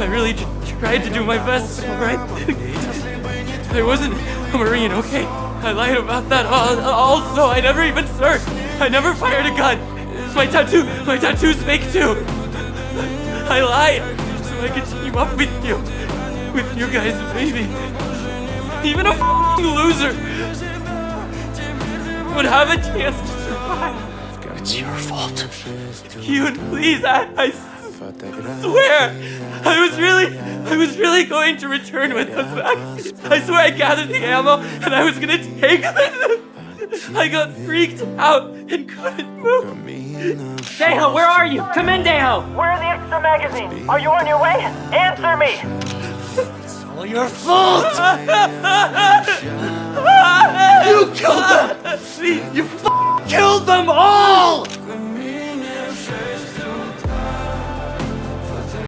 I really tried to do my best, alright? I wasn't a Marine, okay? I lied about that. Also, I never even served. I never fired a gun. It's my tattoo. My tattoo's fake too. I lied so I could team up with you. With you guys, maybe. Even a f***ing loser would have a chance to survive. It's your fault. Yoon, please, I swear, I was really going to return with us back. I swear I gathered the ammo and I was gonna take it. I got freaked out and couldn't move. Dae-Ho, where are you? Come in, Dae-Ho! Where's the extra magazine? Are you on your way? Answer me! It's all your fault! You killed them! You killed them all!